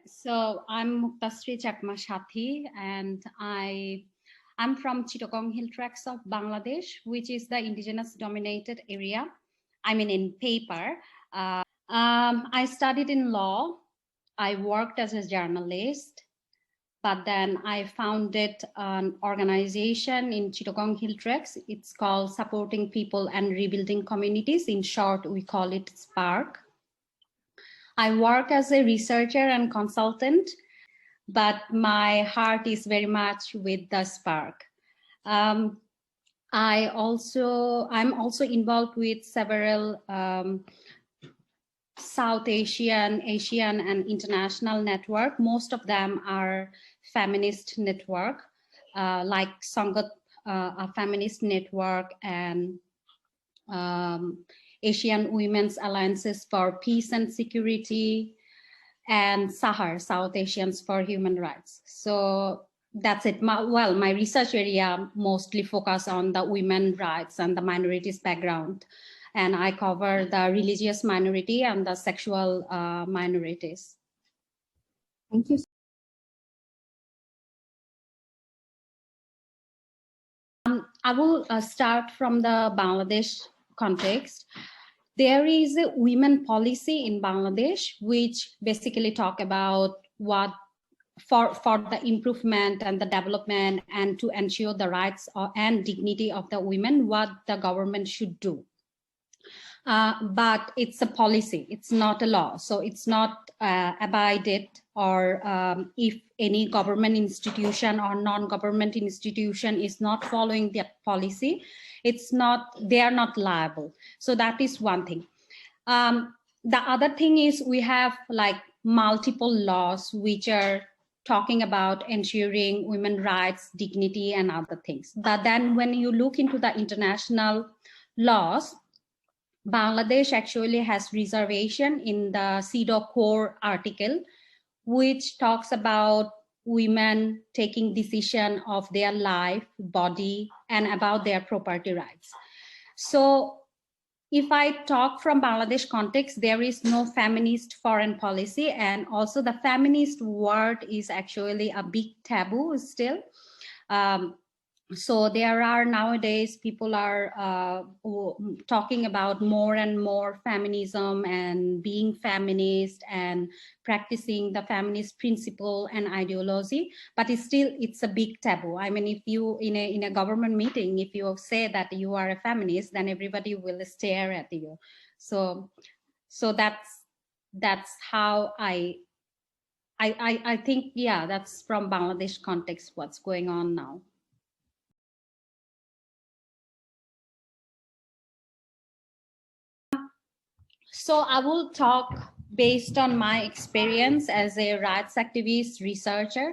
So I'm Muktasree Chakma and I'm from Chittagong Hill Tracts of Bangladesh, which is the indigenous dominated area. I mean, in paper. I studied in law. I worked as a journalist, but then I founded an organization in Chittagong Hill Tracts. It's called Supporting People and Rebuilding Communities. In short, we call it SPaRC. I work as a researcher and consultant, but my heart is very much with the SPaRC. I'm also involved with several South Asian, and international network. Most of them are feminist network, like SANGAT, a feminist network, and Asian Women's Alliances for Peace and Security, and SAHAR, South Asians for Human Rights. So that's it. My research area mostly focus on the women rights and the minorities background. And I cover the religious minority and the sexual minorities. Thank you. I will start from the Bangladesh context. There is a women policy in Bangladesh, which basically talk about what for the improvement and the development and to ensure the rights and dignity of the women, what the government should do. But it's a policy, it's not a law. So it's not abided, or if any government institution or non-government institution is not following that policy, they are not liable. So that is one thing. The other thing is we have like multiple laws which are talking about ensuring women's rights, dignity, and other things. But then when you look into the international laws, Bangladesh actually has reservation in the CEDAW core article, which talks about women taking decision of their life, body, and about their property rights. So if I talk from Bangladesh context, there is no feminist foreign policy, and also the feminist word is actually a big taboo still. So there are nowadays people are talking about more and more feminism and being feminist and practicing the feminist principle and ideology, but it's a big taboo. I mean, if you in a government meeting, if you say that you are a feminist, then everybody will stare at you. So that's how I think, yeah, that's from Bangladesh context what's going on now. So I will talk based on my experience as a rights activist researcher.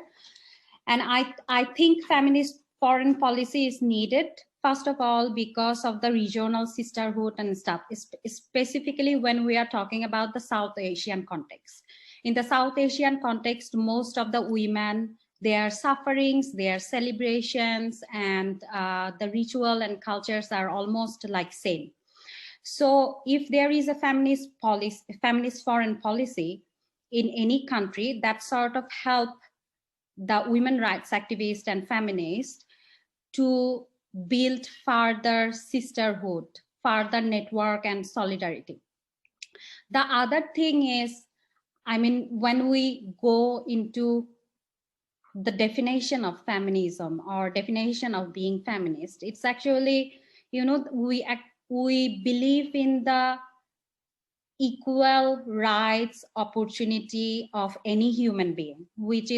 And I think feminist foreign policy is needed, first of all, because of the regional sisterhood and stuff, specifically when we are talking about the South Asian context. In the South Asian context, most of the women, their sufferings, their celebrations, and the ritual and cultures are almost like same. So if there is a feminist foreign policy in any country, that sort of help the women rights activists and feminists to build further sisterhood, further network and solidarity. The other thing is, I mean, when we go into the definition of feminism or definition of being feminist, it's actually, you know, we believe in the equal rights opportunity of any human being, which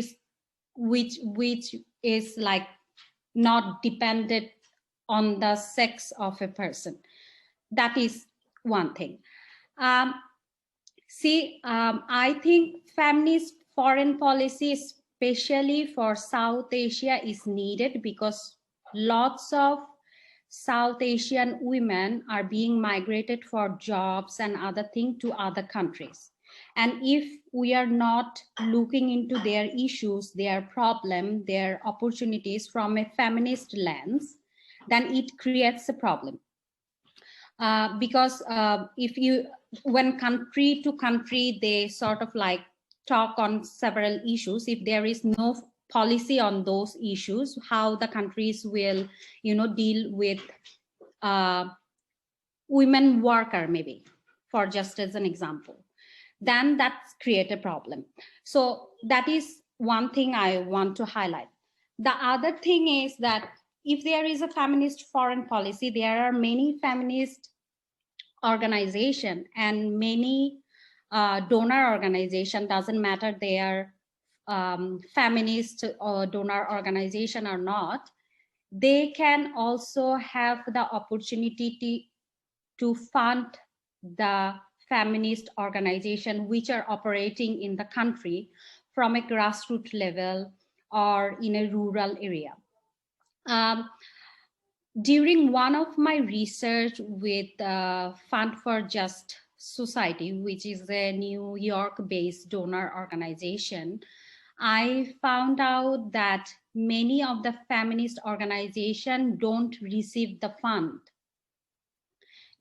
is like not dependent on the sex of a person. That is one thing. I think feminist foreign policy, especially for South Asia, is needed because lots of South Asian women are being migrated for jobs and other things to other countries. And if we are not looking into their issues, their problem, their opportunities from a feminist lens, then it creates a problem. Because when country to country, they sort of like talk on several issues. If there is no policy on those issues, how the countries will, deal with women worker, maybe, for just as an example, then that's create a problem. So that is one thing I want to highlight. The other thing is that if there is a feminist foreign policy, there are many feminist organization and many donor organization, doesn't matter they are feminist or donor organization or not, they can also have the opportunity to fund the feminist organization which are operating in the country from a grassroots level or in a rural area. During one of my research with Fund for Just Society, which is a New York-based donor organization, I found out that many of the feminist organizations don't receive the fund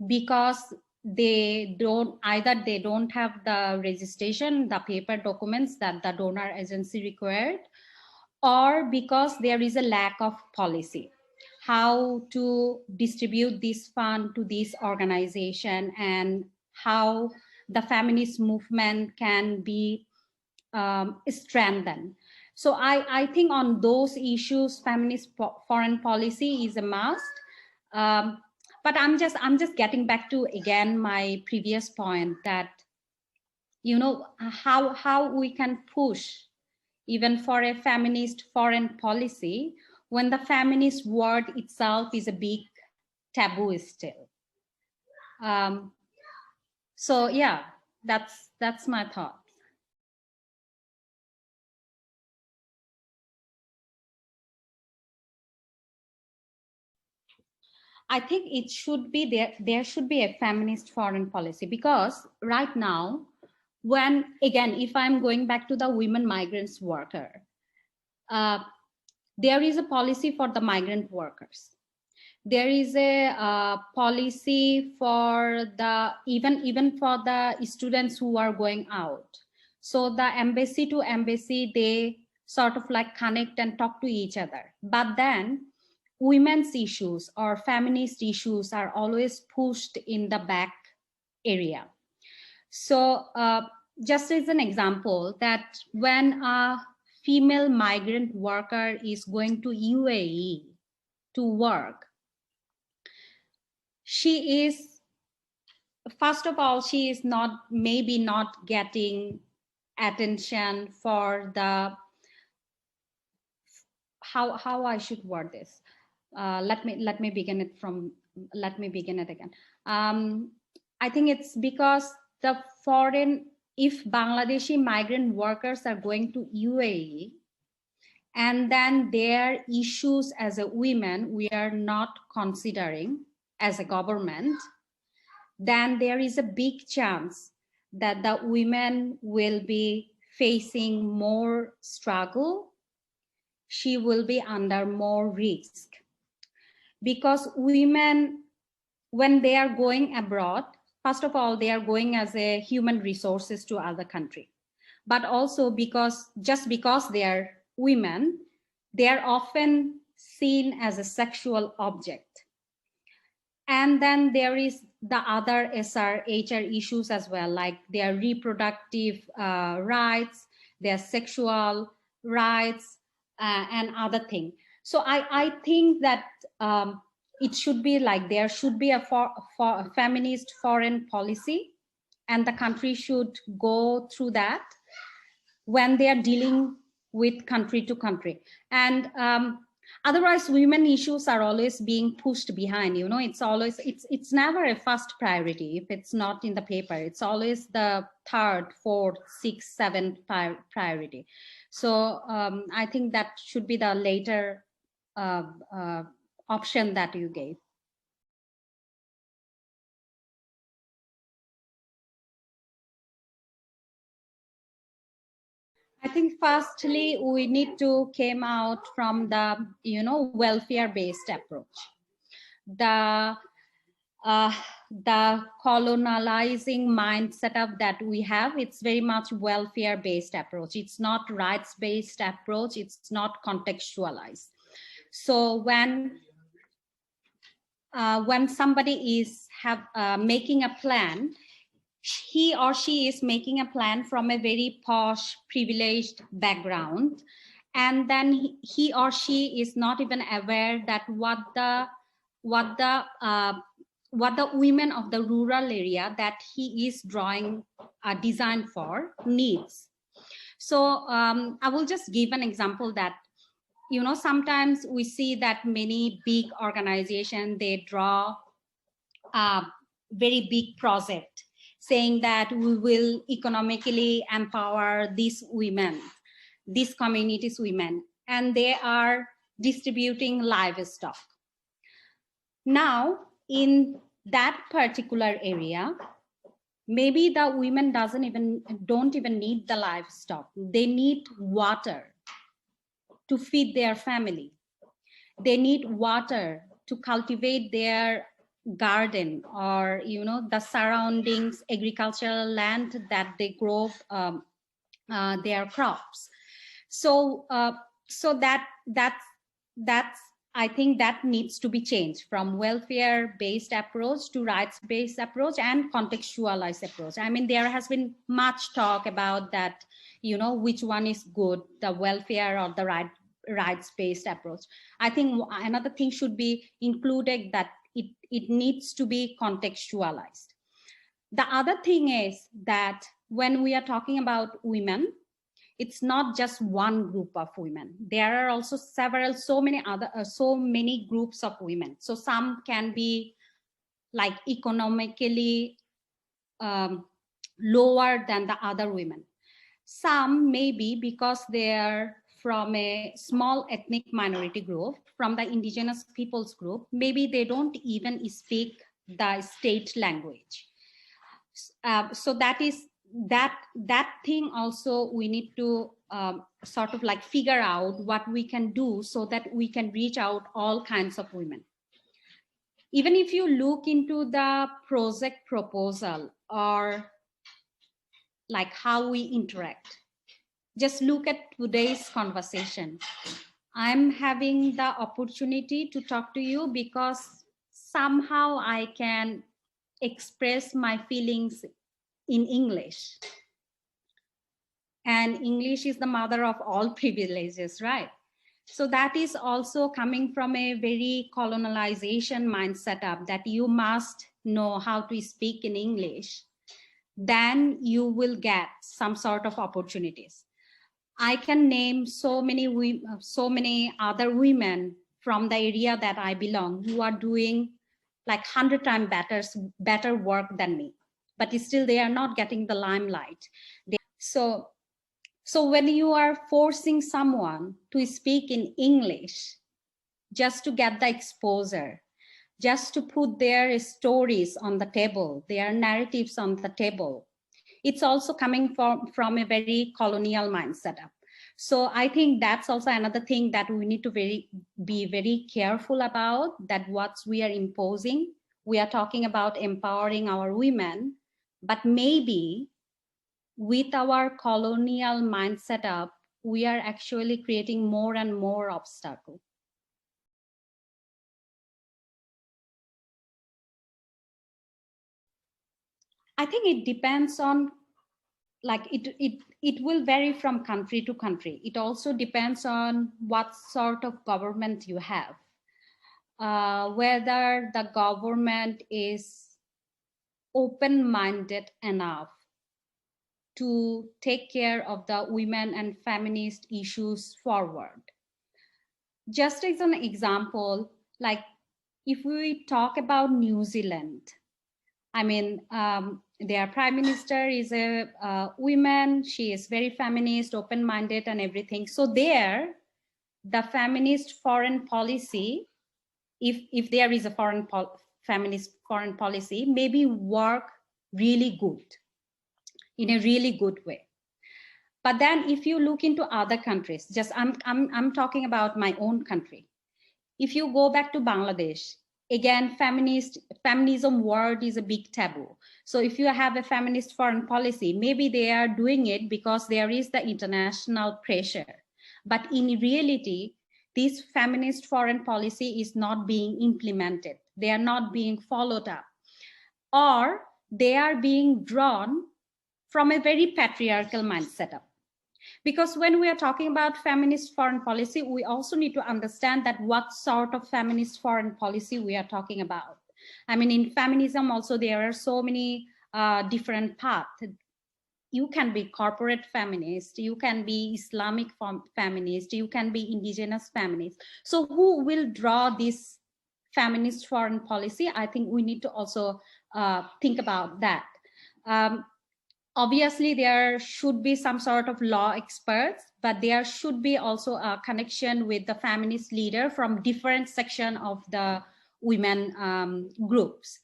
because they don't have the registration, the paper documents that the donor agency required, or because there is a lack of policy how to distribute this fund to this organization and how the feminist movement can be strengthened. So I think on those issues, feminist foreign policy is a must. But I'm just getting back to again my previous point that how we can push even for a feminist foreign policy when the feminist word itself is a big taboo still. So yeah, that's my thought. I think it should be there should be a feminist foreign policy, because right now, when again, if I'm going back to the women migrants worker, there is a policy for the migrant workers. There is a policy for the even for the students who are going out. So the embassy to embassy, they sort of like connect and talk to each other. But then women's issues or feminist issues are always pushed in the back area. So just as an example, that when a female migrant worker is going to UAE to work, she is, first of all, she is maybe not getting attention for the, how I should word this. Let me begin it again. I think it's because the if Bangladeshi migrant workers are going to UAE, and then their issues as a women we are not considering as a government, then there is a big chance that the women will be facing more struggle. She will be under more risk, because women, when they are going abroad, first of all, they are going as a human resources to other country, but also just because they are women, they are often seen as a sexual object. And then there is the other HR issues as well, like their reproductive rights, their sexual rights, and other things. So I think that it should be like there should be a feminist foreign policy, and the country should go through that when they are dealing with country to country. And otherwise, women issues are always being pushed behind. It's never a first priority. If it's not in the paper, it's always the third, fourth, sixth, seventh priority. So I think that should be the later option that you gave. I think firstly, we need to come out from the, welfare-based approach. the colonializing mindset that we have. It's very much welfare-based approach. It's not rights-based approach. It's not contextualized. So when somebody is making a plan, he or she is making a plan from a very posh, privileged background, and then he or she is not even aware that what the women of the rural area that he is drawing a design for needs. So I will just give an example that, you know, sometimes we see that many big organizations, they draw a very big project saying that we will economically empower these women, these communities women, and they are distributing livestock. Now, in that particular area, maybe the women don't even need the livestock. They need water to feed their family. They need water to cultivate their garden, or, you know, the surroundings agricultural land that they grow their crops. So that's I think that needs to be changed from welfare-based approach to rights-based approach and contextualized approach. I mean, there has been much talk about that, you know, which one is good, the welfare or the rights-based approach. I think another thing should be included, that it needs to be contextualized. The other thing is that when we are talking about women, it's not just one group of women. There are also so many groups of women. So some can be like economically lower than the other women. Some maybe because they're from a small ethnic minority group, from the indigenous peoples group, maybe they don't even speak the state language. So that thing also we need to sort of like figure out what we can do so that we can reach out all kinds of women. Even if you look into the project proposal or like how we interact, just look at today's conversation. I'm having the opportunity to talk to you because somehow I can express my feelings in English. And English is the mother of all privileges, right? So that is also coming from a very colonialization mindset that you must know how to speak in English, then you will get some sort of opportunities. I can name so many other women from the area that I belong who are doing like 100 times better work than me, but still they are not getting the limelight. So when you are forcing someone to speak in English just to get the exposure, just to put their stories on the table, their narratives on the table, it's also coming from a very colonial mindset. So I think that's also another thing that we need to be very careful about, that what we are imposing. We are talking about empowering our women, but maybe with our colonial mindset we are actually creating more and more obstacles. I think it depends on, like, it will vary from country to country. It also depends on what sort of government you have, whether the government is open-minded enough to take care of the women and feminist issues forward. Just as an example, like if we talk about New Zealand, I mean, their prime minister is a woman. She is very feminist, open-minded and everything. So there, the feminist foreign policy, if there is a feminist foreign policy, maybe work really good, in a really good way. But then if you look into other countries, just I'm talking about my own country. If you go back to Bangladesh, again, feminism word is a big taboo. So if you have a feminist foreign policy, maybe they are doing it because there is the international pressure. But in reality, this feminist foreign policy is not being implemented. They are not being followed up, or they are being drawn from a very patriarchal mindset. Because when we are talking about feminist foreign policy, we also need to understand that what sort of feminist foreign policy we are talking about. I mean, in feminism also, there are so many different paths. You can be corporate feminist, you can be Islamic feminist, you can be indigenous feminist. So who will draw this feminist foreign policy? I think we need to also think about that. Obviously, there should be some sort of law experts, but there should be also a connection with the feminist leader from different section of the women groups.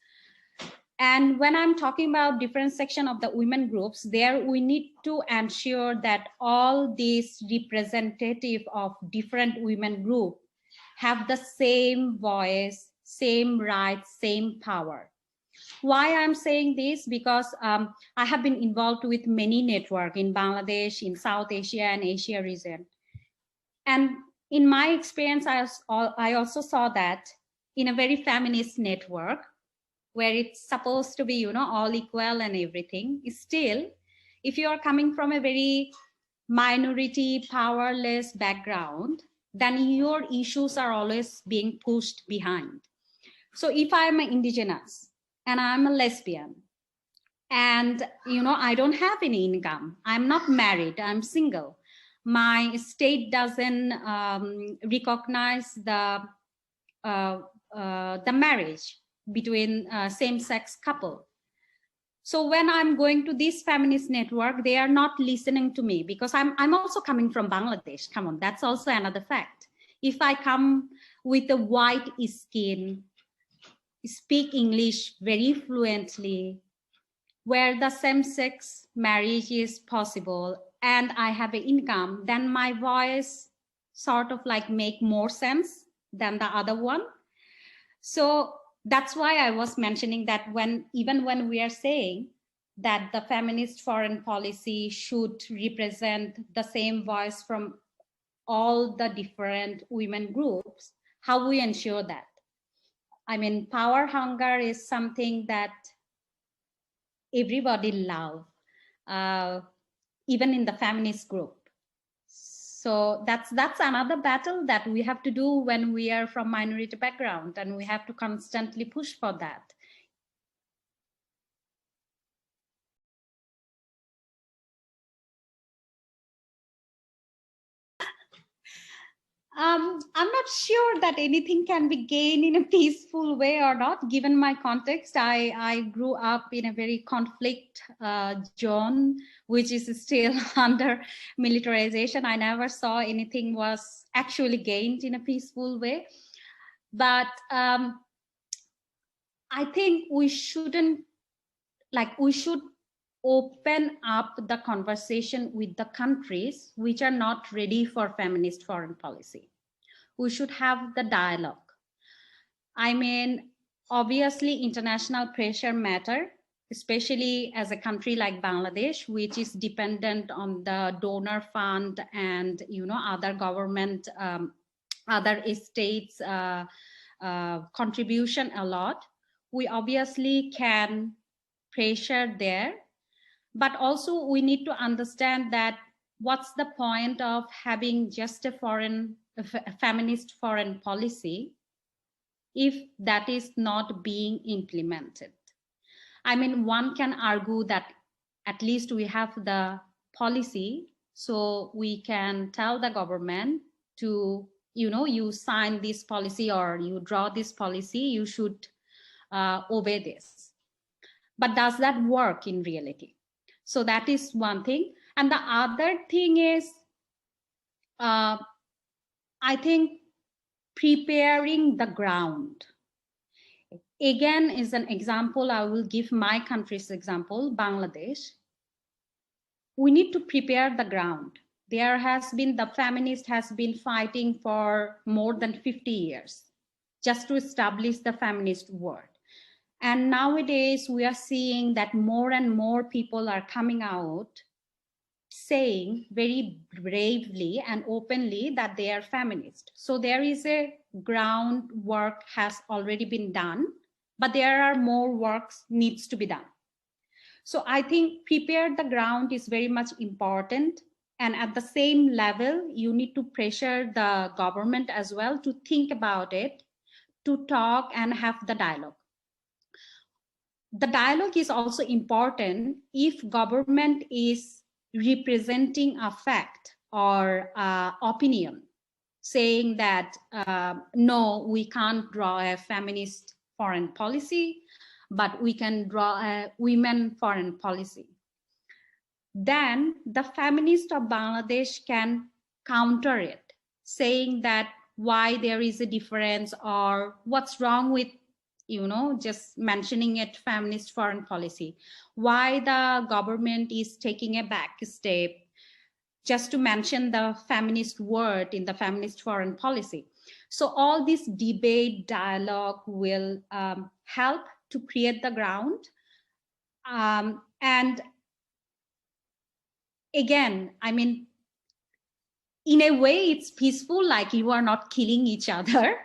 And when I'm talking about different section of the women groups, there we need to ensure that all these representative of different women group have the same voice, same rights, same power. Why I'm saying this? Because I have been involved with many networks in Bangladesh, in South Asia and Asia region. And in my experience, I also saw that in a very feminist network, where it's supposed to be, you know, all equal and everything, still, if you are coming from a very minority, powerless background, then your issues are always being pushed behind. So if I'm an indigenous and I'm a lesbian, and, you know, I don't have any income, I'm not married, I'm single, my state doesn't recognize the marriage between same-sex couple. So when I'm going to this feminist network, they are not listening to me, because I'm also coming from Bangladesh. Come on, that's also another fact. If I come with a white skin, speak English very fluently, where the same-sex marriage is possible, and I have an income, then my voice sort of like make more sense than the other one. So that's why I was mentioning that even when we are saying that the feminist foreign policy should represent the same voice from all the different women groups, how we ensure that? I mean, power hunger is something that everybody loves, even in the feminist group. So that's another battle that we have to do when we are from minority background, and we have to constantly push for that. I'm not sure that anything can be gained in a peaceful way or not, given my context. I grew up in a very conflict zone, which is still under militarization. I never saw anything was actually gained in a peaceful way. But I think we should open up the conversation with the countries which are not ready for feminist foreign policy. We should have the dialogue. I mean, obviously international pressure matter, especially as a country like Bangladesh, which is dependent on the donor fund and, you know, other government, other states contribution a lot. We obviously can pressure there, but also we need to understand that what's the point of having just a feminist foreign policy if that is not being implemented? I mean, one can argue that at least we have the policy, so we can tell the government to, you know, you sign this policy or you draw this policy, you should obey this. But does that work in reality? So that is one thing. And the other thing is, I think preparing the ground. Again, is an example, I will give my country's example, Bangladesh. We need to prepare the ground. There has been, the feminist has been fighting for more than 50 years. just to establish the feminist word. And nowadays we are seeing that more and more people are coming out saying very bravely and openly that they are feminist. So there is a groundwork has already been done, but there are more works needs to be done. So I think prepare the ground is very much important. And at the same level, you need to pressure the government as well to think about it, to talk and have the dialogue. The dialogue is also important if government is representing a fact or opinion, saying that no, we can't draw a feminist foreign policy, but we can draw a women foreign policy. Then the feminists of Bangladesh can counter it, saying that why there is a difference or what's wrong with, you know, just mentioning it feminist foreign policy, why the government is taking a back step just to mention the feminist word in the feminist foreign policy. So all this debate dialogue will help to create the ground. And again, I mean, in a way it's peaceful, like you are not killing each other,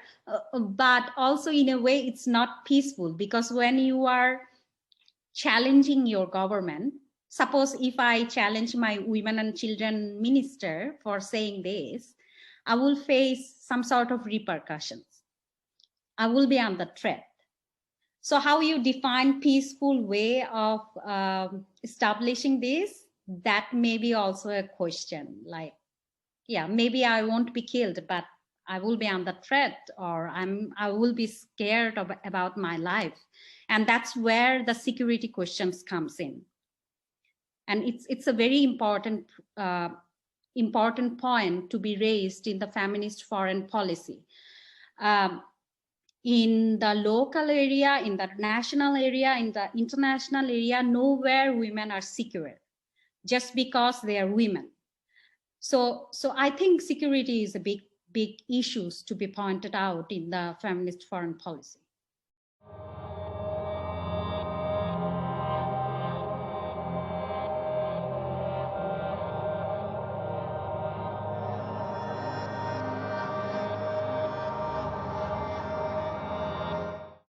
but also in a way it's not peaceful, because when you are challenging your government, suppose if I challenge my women and children minister for saying this, I will face some sort of repercussions. I will be under threat. So how you define peaceful way of establishing this, that may be also a question. Like, yeah, maybe I won't be killed, but I will be under threat, or I will be scared about my life. And that's where the security questions comes in. And it's a very important point to be raised in the feminist foreign policy. In the local area, in the national area, in the international area, nowhere women are secure just because they are women. So I think security is a big issues to be pointed out in the feminist foreign policy.